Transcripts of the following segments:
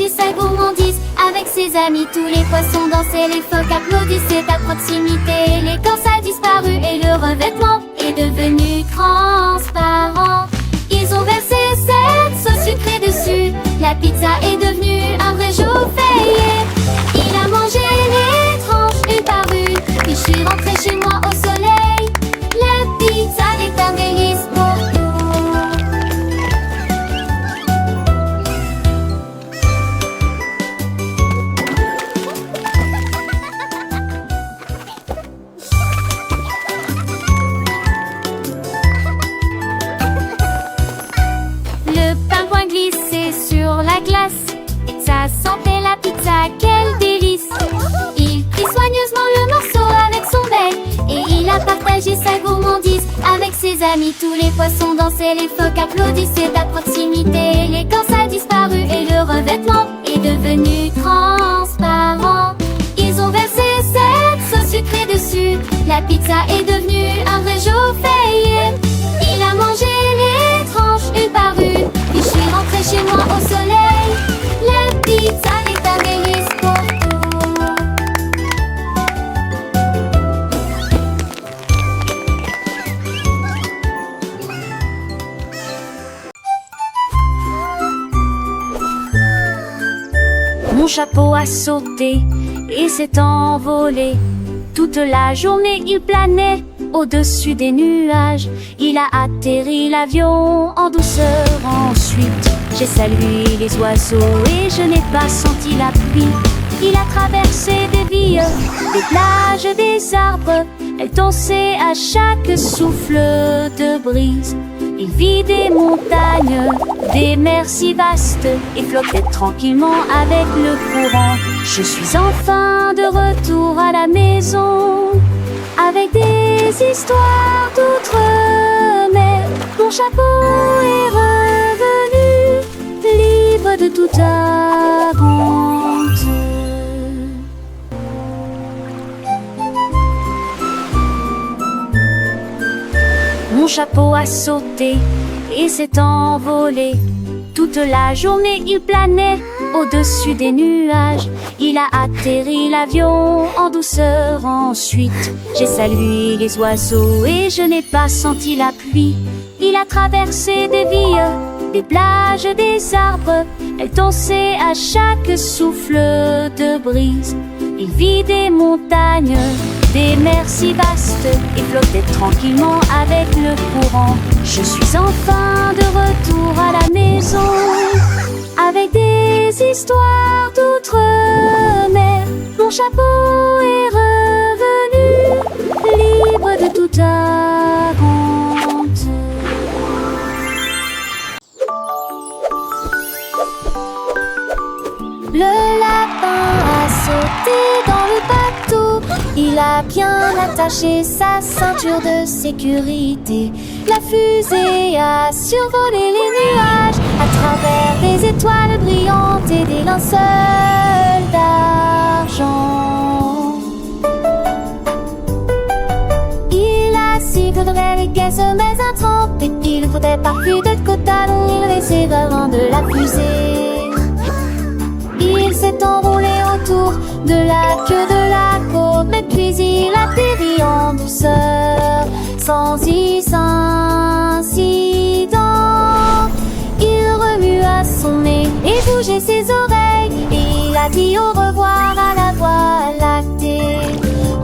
partager sa gourmandise. Avec ses amis, tous les poissons dansaient, les phoques applaudissaient à proximité. L'écorce a disparu et le revêtement est devenu transparent. Ils ont versé cette sauce sucrée dessus. La pizza est devenue un vrai chauffé. Il a mangé les tranches une par une. Puis je suis rentrée chez moi au soleil. La pizza est un délice pour tout. Le pingouin glissait sur la glace et ça sentait la pizza, quel délice. Il prit soigneusement le morceau avec son bec et il a partagé sa gourmandise. Avec ses amis, tous les poissons dansaient, les phoques applaudissaient à proximité. L'écorce a disparu et le revêtement est devenu transparent. Ils ont versé cette sauce sucrée dessus. La pizza est devenue un vrai chauffé. Il a mangé les tranches une par une. Puis je suis rentrée chez moi au soleil. La pizza est un délice pour tout. Mon chapeau a sauté et s'est envolé. Toute la journée il planait au-dessus des nuages. Il a atterri l'avion en douceur. Ensuite j'ai salué les oiseaux et je n'ai pas senti la pluie. Il a traversé des villes, des plages, des arbres. Elle dansait à chaque souffle de brise. Il vit des montagnes, des mers si vastes et flottait tranquillement avec le courant. Je suis enfin de retour à la maison avec des histoires d'outre-mer. Mon chapeau est revenu, libre de toute honte. Mon chapeau a sauté et s'est envolé. Toute la journée il planait au-dessus des nuages. Il a atterri l'avion en douceur. Ensuite j'ai salué les oiseaux et je n'ai pas senti la pluie. Il a traversé des villes, des plages, des arbres. Elle dansait à chaque souffle de brise. Il vit des montagnes, des mers si vastes et flottait tranquillement avec le courant. Je suis enfin de retour à la maison avec des histoires d'outre-mer. Mon chapeau est revenu, libre de toute honte. Le lapin a sauté dans le bateau. Il a bien attaché sa ceinture de sécurité. La fusée a survolé les nuages à travers des étoiles brillantes et des linceuls d'argent. Il a sifflé les caisses mais un trempe et il frottait partout de cotalon. Il restait loin de la fusée. Il s'est enroulé autour de la queue de la côte, mais puis il atterrit en douceur, sans incident. Il remua son nez et bougeait ses oreilles, et il a dit au revoir à la voie lactée.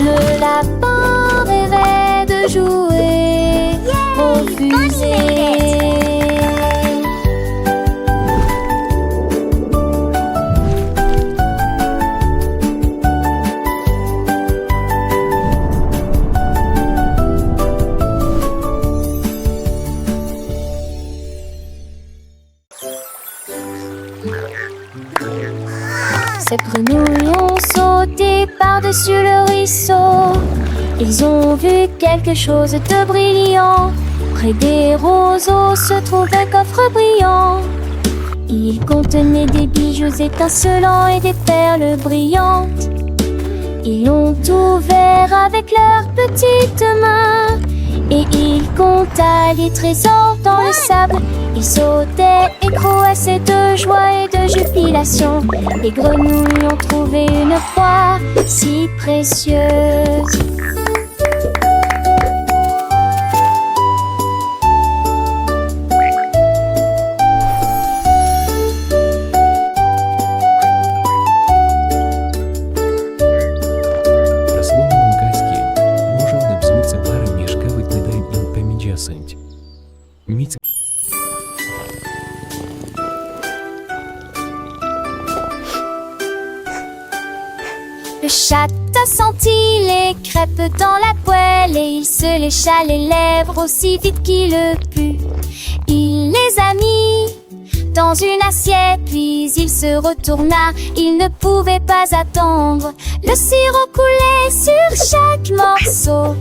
Le lapin rêvait de jouer aux fusées. Ces grenouilles ont sauté par-dessus le ruisseau. Ils ont vu quelque chose de brillant. Près des roseaux se trouve un coffre brillant. Il contenait des bijoux étincelants et des perles brillantes. Ils l'ont ouvert avec leurs petites mains. Et il compta les trésors dans le sable. Il sautait et croassait de joie et de jubilation. population. Les grenouilles ont trouvé une proie si précieuse. Le chat a senti les crêpes dans la poêle et il se lécha les lèvres aussi vite qu'il le put. Il les a mis dans une assiette, puis il se retourna, il ne pouvait pas attendre. Le sirop coulait sur chaque morceau.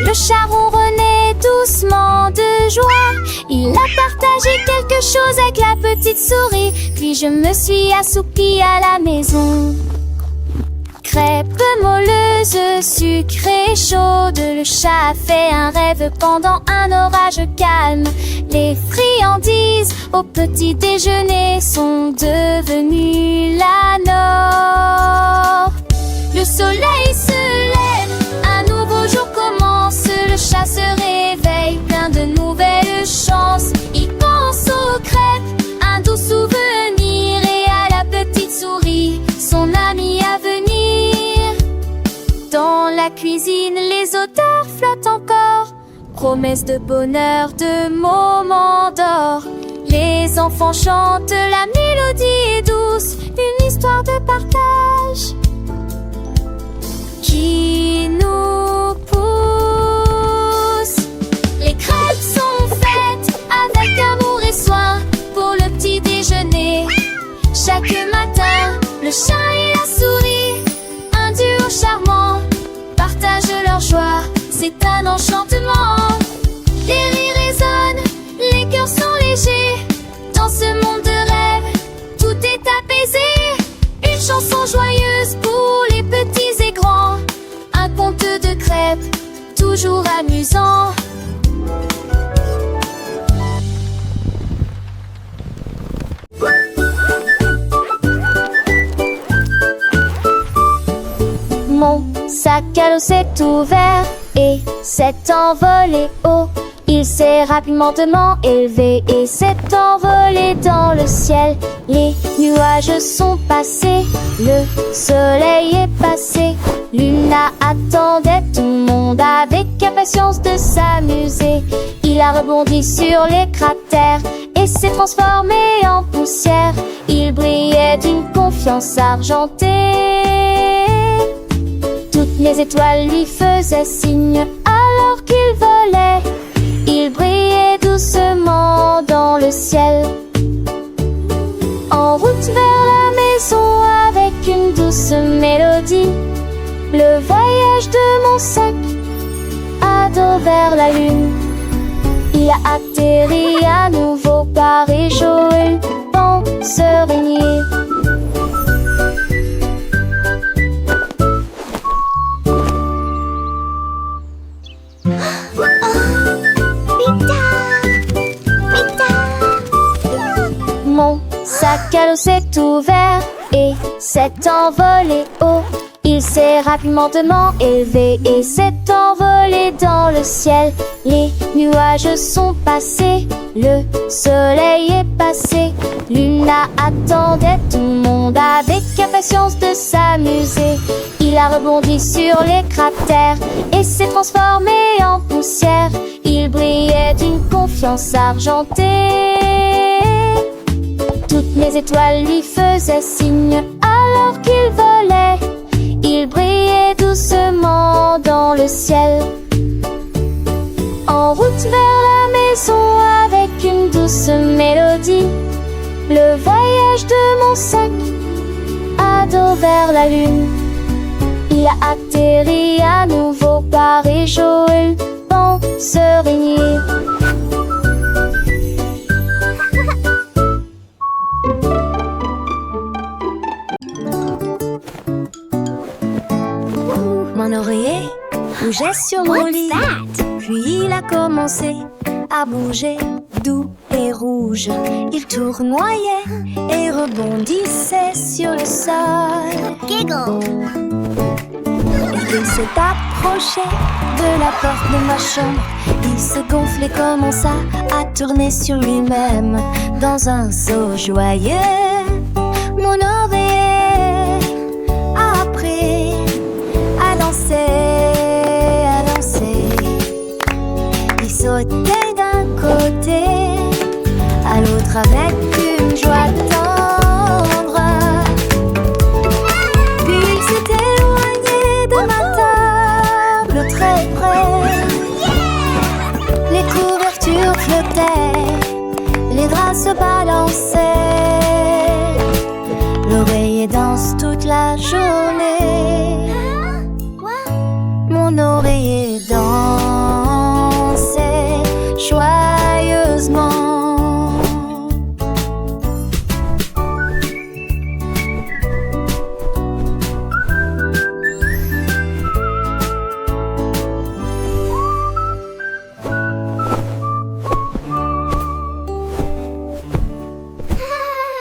Le chat ronronnait doucement de joie. Il a partagé quelque chose avec la petite souris, puis je me suis assoupie à la maison. Crêpes molleuses, sucrées, chaudes, le chat a fait un rêve pendant un orage calme. Les friandises au petit déjeuner sont devenues la norme. Le soleil se lève, un nouveau jour commence. Le chat se réveille, plein de nouvelles chances. Il pense aux crêpes, un doux souvenir, et à la petite souris, son amie à venir. Dans la cuisine, les odeurs flottent encore, promesse de bonheur, de moments d'or. Les enfants chantent, la mélodie est douce, une histoire de partage qui nous pousse. Les crêpes sont faites avec amour et soin pour le petit déjeuner. Chaque matin, le chat et la souris, un duo charmant, partagent leur joie, c'est un enchantement. Les rires résonnent, les cœurs sont légers. Dans ce monde de rêve, tout est apaisé. Une chanson joyeuse pour les petits et grands, un conte de crêpes, toujours amusant. Mon sac à dos s'est ouvert et s'est envolé haut. Il s'est rapidement élevé et s'est envolé dans le ciel. Les nuages sont passés, le soleil est passé. Luna attendait tout le monde avec impatience de s'amuser. Il a rebondi sur les cratères et s'est transformé en poussière. Il brillait d'une confiance argentée. Toutes les étoiles lui faisaient signe alors qu'il volait. Il brillait doucement dans le ciel. En route vers la maison avec une douce mélodie. Le voyage de mon sac à dos vers la lune. Il a atterri à nouveau par et Joël pense régner. Mon sac à dos s'est ouvert et s'est envolé haut. Il s'est rapidement élevé et s'est envolé dans le ciel. Les nuages sont passés, le soleil est passé. Luna attendait tout le monde avec impatience de s'amuser. Il a rebondi sur les cratères et s'est transformé en poussière. Il brillait d'une confiance argentée. Toutes les étoiles lui faisaient signe alors qu'il volait. Il brillait doucement dans le ciel. En route vers la maison avec une douce mélodie. Le voyage de mon sac à dos vers la lune. Il a atterri à nouveau par et Joël pense régner. Mon oreiller bougeait sur mon lit, puis il a commencé à bouger, doux et rouge. Il tournoyait et rebondissait sur le sol. Giggle. Il s'est approché de la porte de ma chambre. Il se gonflait, commença à tourner sur lui-même dans un saut joyeux. Mon oreiller a appris à danser, à danser. Il sautait d'un côté à l'autre avec une joie tendre. Puis il s'est éloigné de ma table très près. Les couvertures flottaient, les draps se balançaient. L'oreiller danse toute la journée. Mon oreiller danse.